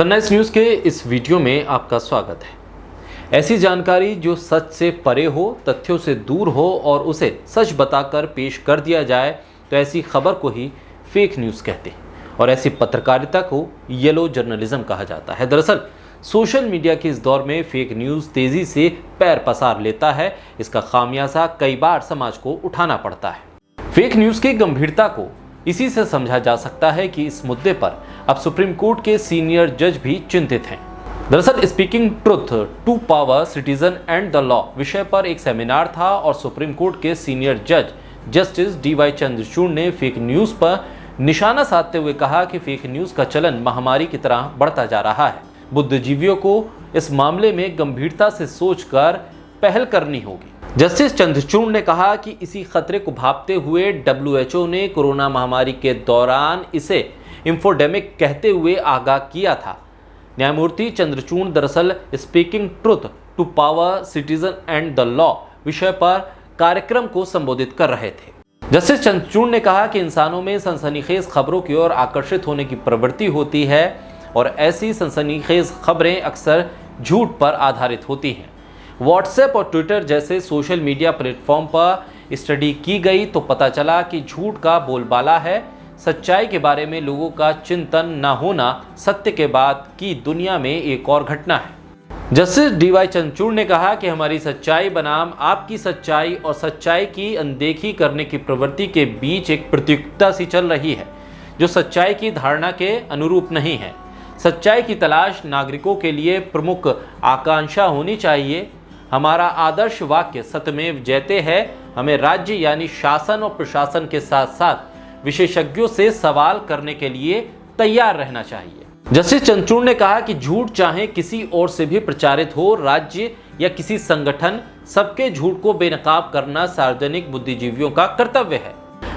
Sunrise news के इस video में आपका स्वागत है। ऐसी जानकारी जो सच से परे हो, तथ्यों से दूर हो और उसे सच बताकर पेश कर दिया जाए तो ऐसी खबर को ही फेक न्यूज़ कहते हैं और ऐसी पत्रकारिता को येलो जर्नलिज्म कहा जाता है। दरअसल सोशल मीडिया के इस दौर में फेक न्यूज़ तेज़ी से पैर पसार लेता है। इसका खामियाजा कई बार समाज को उठाना पड़ता है। फेक न्यूज़ की गंभीरता को इसी से समझा जा सकता है कि इस मुद्दे पर अब सुप्रीम कोर्ट के सीनियर जज भी चिंतित हैं। दरअसल speaking truth to power citizen and the law विषय पर एक सेमिनार था और सुप्रीम कोर्ट के सीनियर जज जस्टिस DY चंद्रचूड़ ने फेक न्यूज़ पर निशाना साधते हुए कहा कि फेक न्यूज़ का चलन महामारी की तरह बढ़ता जा रहा है। बुद्धिजीवियों को इस मामले में गंभीरता से सोचकर पहल करनी होगी। जस्टिस चंद्रचूड़ ने कहा कि इसी खतरे को भांपते हुए WHO ने कोरोना महामारी के दौरान इसे इंफोडेमिक कहते हुए आगाह किया था। न्यायमूर्ति चंद्रचूड़ दरअसल speaking truth to power citizen and the law विषय पर कार्यक्रम को संबोधित कर रहे थे। जस्टिस चंद्रचूड़ ने कहा कि इंसानों में सनसनीखेज खबरों की ओर आकर्षित होने की प्रवृत्ति होती है और ऐसी सनसनीखेज खबरें अक्सर झूठ पर आधारित होती हैं। व्हाट्सएप और ट्विटर जैसे सोशल मीडिया प्लेटफॉर्म पर स्टडी की गई तो पता चला कि झूठ का बोलबाला है। सच्चाई के बारे में लोगों का चिंतन न होना सत्य के बाद की दुनिया में एक और घटना है। जस्टिस DY चंद्रचूड़ ने कहा कि हमारी सच्चाई बनाम आपकी सच्चाई और सच्चाई की अनदेखी करने की प्रवृत्ति के बीच एक प्रतियोगिता सी चल रही है जो सच्चाई की धारणा के अनुरूप नहीं है। सच्चाई की तलाश नागरिकों के लिए प्रमुख आकांक्षा होनी चाहिए। हमारा आदर्श वाक्य सत्यमेव जयते है। हमें राज्य यानी शासन और प्रशासन के साथ साथ विशेषज्ञों से सवाल करने के लिए तैयार रहना चाहिए। जस्टिस चंद्रचूड़ ने कहा कि झूठ चाहे किसी ओर से भी प्रचारित हो, राज्य या किसी संगठन, सबके झूठ को बेनकाब करना सार्वजनिक बुद्धिजीवियों का कर्तव्य है।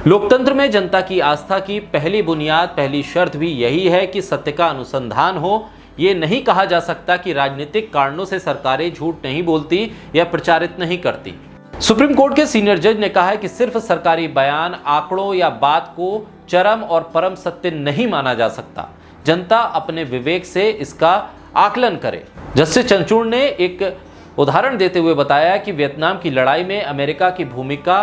लोकतंत्र में जनता की आस्था की पहली बुनियाद, पहली शर्त भी यही है कि सत्य का अनुसंधान हो। ये नहीं कहा जा सकता कि राजनीतिक कारणों से सरकारें झूठ नहीं बोलती या प्रचारित नहीं करती। सुप्रीम कोर्ट के सीनियर जज ने कहा है कि सिर्फ सरकारी बयान, आंकड़ों या बात को चरम और परम सत्य नहीं माना जा सकता। जनता अपने विवेक से इसका आकलन करे। जस्टिस चंद्रचूड़ ने एक उदाहरण देते हुए बताया कि वियतनाम की लड़ाई में अमेरिका की भूमिका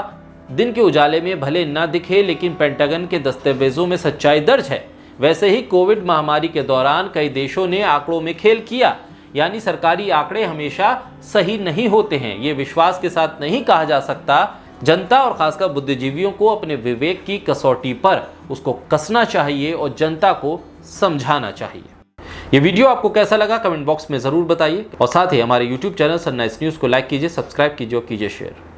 दिन के उजाले में भले न दिखे, लेकिन पेंटागन के दस्तावेजों में सच्चाई दर्ज है। वैसे ही कोविड महामारी के दौरान कई देशों ने आंकड़ों में खेल किया, यानी सरकारी आंकड़े हमेशा सही नहीं होते हैं। ये विश्वास के साथ नहीं कहा जा सकता। जनता और खासकर बुद्धिजीवियों को अपने विवेक की कसौटी पर उसको कसना चाहिए और जनता को समझाना चाहिए। ये वीडियो आपको कैसा लगा कमेंट बॉक्स में जरूर बताइए और साथ ही हमारे YouTube चैनल सनराइज न्यूज़ को लाइक कीजिए, सब्सक्राइब कीजिए और कीजिए शेयर।